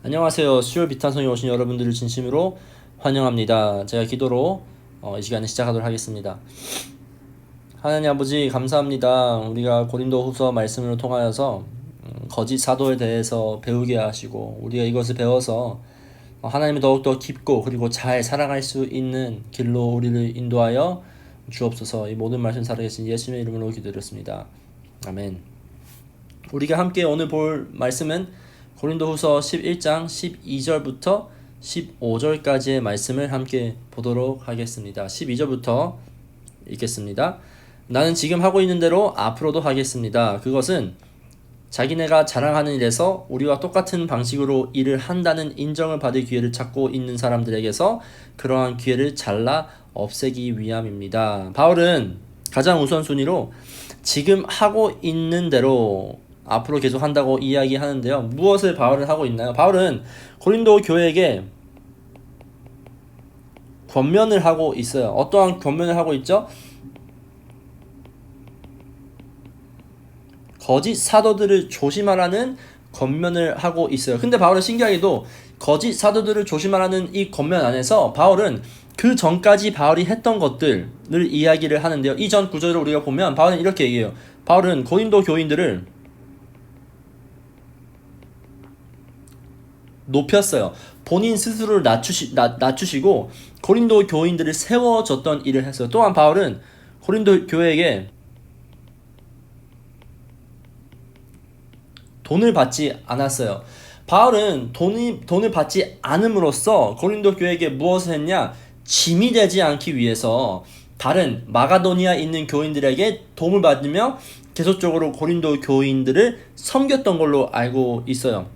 안녕하세요. 수요 비탄성에 오신 여러분들을 진심으로 환영합니다. 제가 기도로 이 시간에 시작하도록 하겠습니다. 하나님 아버지 감사합니다. 우리가 고린도 후서 말씀을 통하여서 거짓 사도에 대해서 배우게 하시고 우리가 이것을 배워서 하나님을 더욱더 깊고 그리고 잘 살아갈 수 있는 길로 우리를 인도하여 주옵소서. 이 모든 말씀 살아계신 예수님의 이름으로 기도드렸습니다. 아멘. 우리가 함께 오늘 볼 말씀은 고린도후서 11장 12절부터 15절까지의 말씀을 함께 보도록 하겠습니다. 12절부터 읽겠습니다. 나는 지금 하고 있는 대로 앞으로도 하겠습니다. 그것은 자기네가 자랑하는 일에서 우리와 똑같은 방식으로 일을 한다는 인정을 받을 기회를 찾고 있는 사람들에게서 그러한 기회를 잘라 없애기 위함입니다. 바울은 가장 우선순위로 지금 하고 있는 대로 앞으로 계속 한다고 이야기하는데요. 무엇을 바울은 하고 있나요? 바울은 고린도 교회에게 권면을 하고 있어요. 어떠한 권면을 하고 있죠? 거짓 사도들을 조심하라는 권면을 하고 있어요. 근데 바울은 신기하게도 거짓 사도들을 조심하라는 이 권면 안에서 바울은 그 전까지 바울이 했던 것들을 이야기를 하는데요. 이전 구절을 우리가 보면 바울은 이렇게 얘기해요. 바울은 고린도 교인들을 높였어요. 본인 스스로를 낮추시고 고린도 교인들을 세워줬던 일을 했어요. 또한 바울은 고린도 교회에게 돈을 받지 않았어요. 바울은 돈을 받지 않음으로써 고린도 교회에게 무엇을 했냐? 짐이 되지 않기 위해서 다른 마가도니아에 있는 교인들에게 도움을 받으며 계속적으로 고린도 교인들을 섬겼던 걸로 알고 있어요.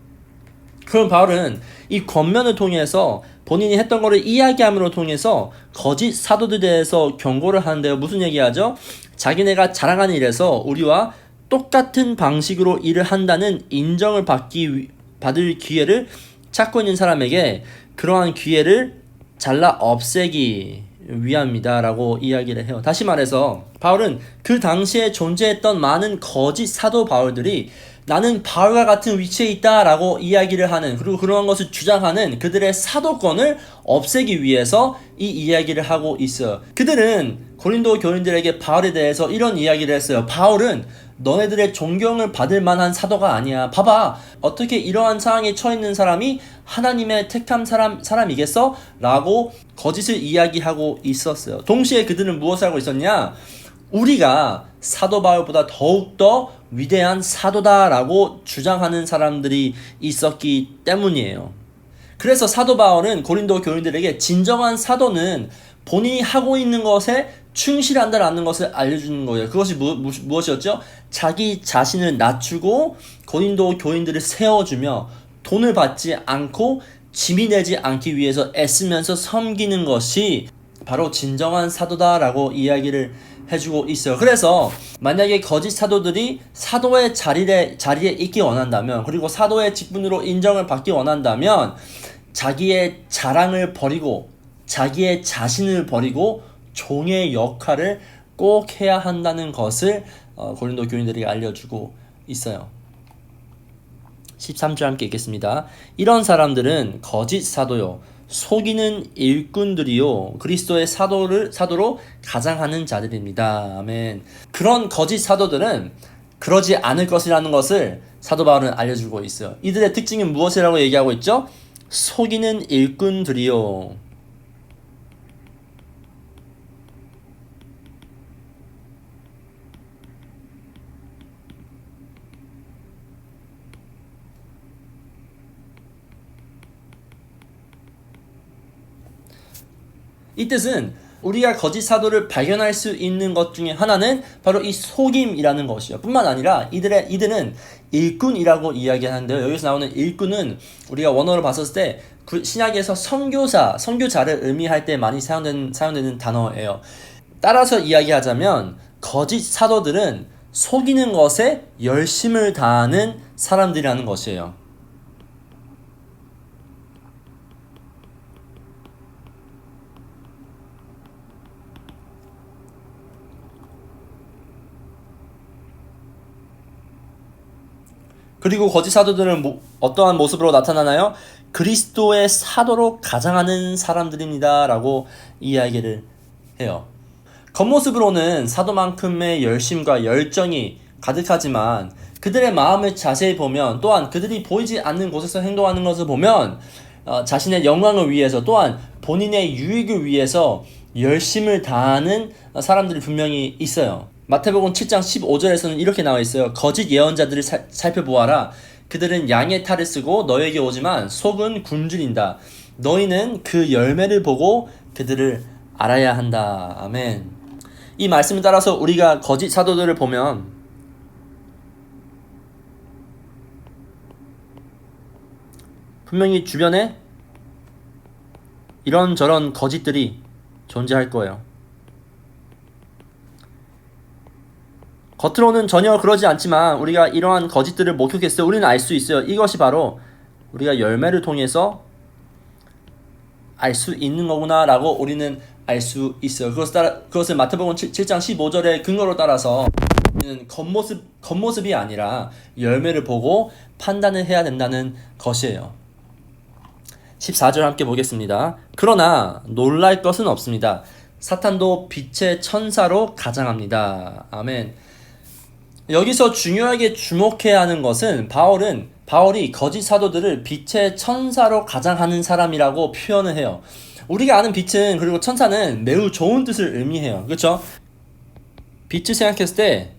그럼 바울은 이 권면을 통해서 본인이 했던 것을 이야기함으로 통해서 거짓 사도들에 대해서 경고를 하는데요. 무슨 얘기하죠? 자기네가 자랑하는 일에서 우리와 똑같은 방식으로 일을 한다는 인정을 받을 기회를 찾고 있는 사람에게 그러한 기회를 잘라 없애기 위함이다 라고 이야기를 해요. 다시 말해서 바울은 그 당시에 존재했던 많은 거짓 사도 바울들이 나는 바울과 같은 위치에 있다 라고 이야기를 하는, 그리고 그러한 것을 주장하는 그들의 사도권을 없애기 위해서 이 이야기를 하고 있어요. 그들은 고린도 교인들에게 바울에 대해서 이런 이야기를 했어요. 바울은 너네들의 존경을 받을 만한 사도가 아니야. 봐봐, 어떻게 이러한 상황에 처해있는 사람이 하나님의 택한 사람이겠어? 라고 거짓을 이야기하고 있었어요. 동시에 그들은 무엇을 하고 있었냐? 우리가 사도 바울보다 더욱더 위대한 사도다라고 주장하는 사람들이 있었기 때문이에요. 그래서 사도 바울은 고린도 교인들에게 진정한 사도는 본인이 하고 있는 것에 충실한다라는 것을 알려주는 거예요. 그것이 무엇이었죠? 자기 자신을 낮추고 고린도 교인들을 세워주며 돈을 받지 않고 짐이 되지 않기 위해서 애쓰면서 섬기는 것이 바로 진정한 사도다라고 이야기를 해주고 있어요. 그래서 만약에 거짓 사도들이 사도의 자리에 있기 원한다면, 그리고 사도의 직분으로 인정을 받기 원한다면 자기의 자랑을 버리고 자기의 자신을 버리고 종의 역할을 꼭 해야 한다는 것을 고린도 교인들에게 알려주고 있어요. 13절 함께 읽겠습니다. 이런 사람들은 거짓 사도요, 속이는 일꾼들이요, 그리스도의 사도로 가장하는 자들입니다. 아멘. 그런 거짓 사도들은 그러지 않을 것이라는 것을 사도 바울은 알려주고 있어요. 이들의 특징은 무엇이라고 얘기하고 있죠? 속이는 일꾼들이요. 이 뜻은 우리가 거짓 사도를 발견할 수 있는 것 중에 하나는 바로 이 속임이라는 것이요. 뿐만 아니라 이들은 일꾼이라고 이야기하는데요. 여기서 나오는 일꾼은 우리가 원어로 봤었을 때 신약에서 선교자를 의미할 때 많이 사용되는 단어예요. 따라서 이야기하자면 거짓 사도들은 속이는 것에 열심을 다하는 사람들이라는 것이에요. 그리고 거짓 사도들은 어떠한 모습으로 나타나나요? 그리스도의 사도로 가장하는 사람들입니다 라고 이야기를 해요. 겉모습으로는 사도만큼의 열심과 열정이 가득하지만 그들의 마음을 자세히 보면, 또한 그들이 보이지 않는 곳에서 행동하는 것을 보면 자신의 영광을 위해서, 또한 본인의 유익을 위해서 열심을 다하는 사람들이 분명히 있어요. 마태복음 7장 15절에서는 이렇게 나와 있어요. 거짓 예언자들을 살펴보아라. 그들은 양의 탈을 쓰고 너에게 오지만 속은 굶주린다. 너희는 그 열매를 보고 그들을 알아야 한다. 아멘. 이 말씀을 따라서 우리가 거짓 사도들을 보면 분명히 주변에 이런저런 거짓들이 존재할 거예요. 겉으로는 전혀 그러지 않지만 우리가 이러한 거짓들을 목격했을 때 우리는 알 수 있어요. 이것이 바로 우리가 열매를 통해서 알 수 있는 거구나 라고 우리는 알 수 있어요. 그것을 마태복음 7장 15절의 근거로 따라서 우리는 겉모습이 아니라 열매를 보고 판단을 해야 된다는 것이에요. 14절 함께 보겠습니다. 그러나 놀랄 것은 없습니다. 사탄도 빛의 천사로 가장합니다. 아멘. 여기서 중요하게 주목해야 하는 것은 바울이 거짓 사도들을 빛의 천사로 가장하는 사람이라고 표현을 해요. 우리가 아는 빛은, 그리고 천사는 매우 좋은 뜻을 의미해요. 그렇죠? 빛을 생각했을 때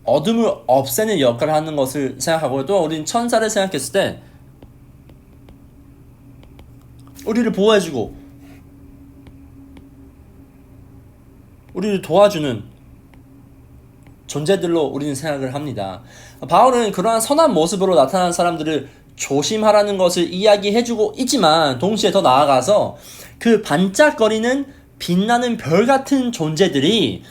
어둠을 없애는 역할을 하는 것을 생각하고, 또 우리는 천사를 생각했을 때 우리를 보호해주고 우리를 도와주는 존재들로 우리는 생각을 합니다. 바울은 그러한 선한 모습으로 나타나는 사람들을 조심하라는 것을 이야기해주고 있지만, 동시에 더 나아가서 그 반짝거리는 빛나는 별 같은 존재들이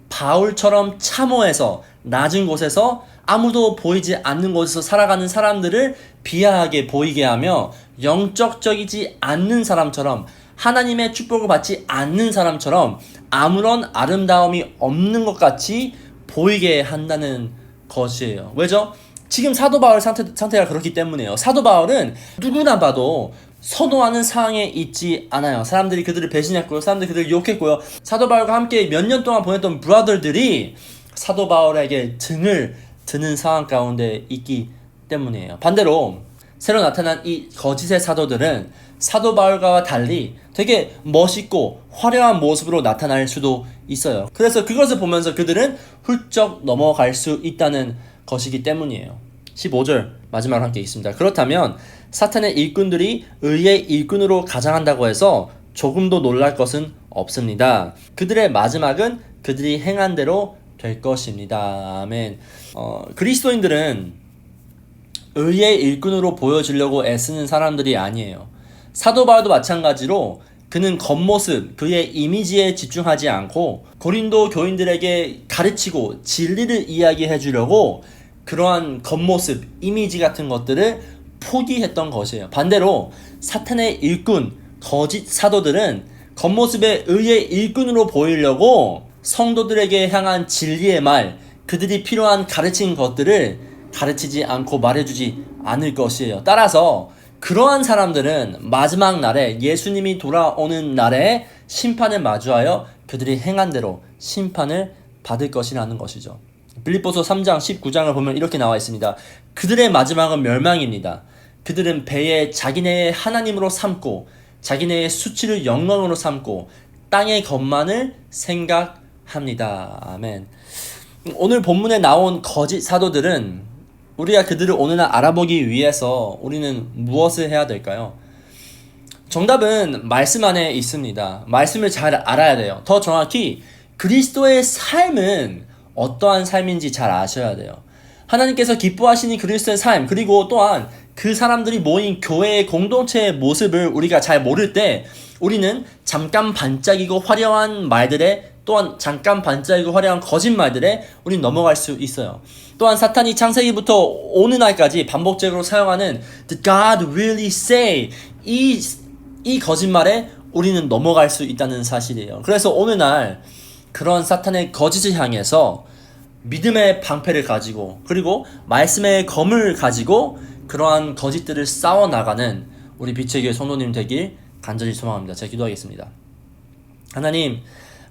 바울처럼 참호해서 낮은 곳에서 아무도 보이지 않는 곳에서 살아가는 사람들을 비하하게 보이게 하며, 영적적이지 않는 사람처럼, 하나님의 축복을 받지 않는 사람처럼 아무런 아름다움이 없는 것 같이 보이게 한다는 것이에요. 왜죠? 지금 사도 바울 상태가 그렇기 때문이에요. 사도 바울은 누구나 봐도 선호하는 상황에 있지 않아요. 사람들이 그들을 배신했고요. 사람들이 그들을 욕했고요. 사도 바울과 함께 몇 년 동안 보냈던 브라더들이 사도 바울에게 등을 드는 상황 가운데 있기 때문이에요. 반대로 새로 나타난 이 거짓의 사도들은 사도 바울과 달리 되게 멋있고 화려한 모습으로 나타날 수도 있어요. 그래서 그것을 보면서 그들은 훌쩍 넘어갈 수 있다는 것이기 때문이에요. 15절 마지막으로 함께 있습니다. 그렇다면 사탄의 일꾼들이 의의 일꾼으로 가장한다고 해서 조금도 놀랄 것은 없습니다. 그들의 마지막은 그들이 행한 대로 될 것입니다. 아멘. 그리스도인들은 의의 일꾼으로 보여주려고 애쓰는 사람들이 아니에요. 사도 바울도 마찬가지로 그는 겉모습, 그의 이미지에 집중하지 않고 고린도 교인들에게 가르치고 진리를 이야기해 주려고 그러한 겉모습, 이미지 같은 것들을 포기했던 것이에요. 반대로 사탄의 일꾼, 거짓 사도들은 겉모습의 의의 일꾼으로 보이려고 성도들에게 향한 진리의 말, 그들이 필요한 가르친 것들을 가르치지 않고 말해주지 않을 것이에요. 따라서 그러한 사람들은 마지막 날에, 예수님이 돌아오는 날에 심판을 마주하여 그들이 행한 대로 심판을 받을 것이라는 것이죠. 빌립보서 3장 19장을 보면 이렇게 나와 있습니다. 그들의 마지막은 멸망입니다. 그들은 배에 자기네의 하나님으로 삼고 자기네의 수치를 영광으로 삼고 땅의 것만을 생각합니다. 아멘. 오늘 본문에 나온 거짓 사도들은 우리가 그들을 오늘날 알아보기 위해서 우리는 무엇을 해야 될까요? 정답은 말씀 안에 있습니다. 말씀을 잘 알아야 돼요. 더 정확히 그리스도의 삶은 어떠한 삶인지 잘 아셔야 돼요. 하나님께서 기뻐하시는 그리스도의 삶, 그리고 또한 그 사람들이 모인 교회의 공동체의 모습을 우리가 잘 모를 때 우리는 잠깐 반짝이고 화려한 말들에, 또한 잠깐 반짝이고 화려한 거짓말들에 우리는 넘어갈 수 있어요. 또한 사탄이 창세기부터 오는 날까지 반복적으로 사용하는 Did God really say? 이 거짓말에 우리는 넘어갈 수 있다는 사실이에요. 그래서 오늘날 그런 사탄의 거짓을 향해서 믿음의 방패를 가지고 그리고 말씀의 검을 가지고 그러한 거짓들을 싸워나가는 우리 빛의 교회 성도님 되길 간절히 소망합니다. 제가 기도하겠습니다.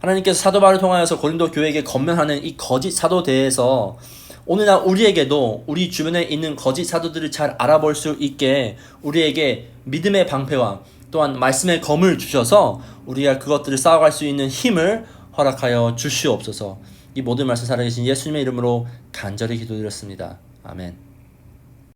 하나님께서 사도 바울을 통하여서 고린도 교회에게 건면하는 이 거짓 사도대에서 오늘날 우리에게도 우리 주변에 있는 거짓 사도들을 잘 알아볼 수 있게 우리에게 믿음의 방패와 또한 말씀의 검을 주셔서 우리가 그것들을 싸워갈 수 있는 힘을 허락하여 주시옵소서. 이 모든 말씀 살아계신 예수님의 이름으로 간절히 기도드렸습니다. 아멘.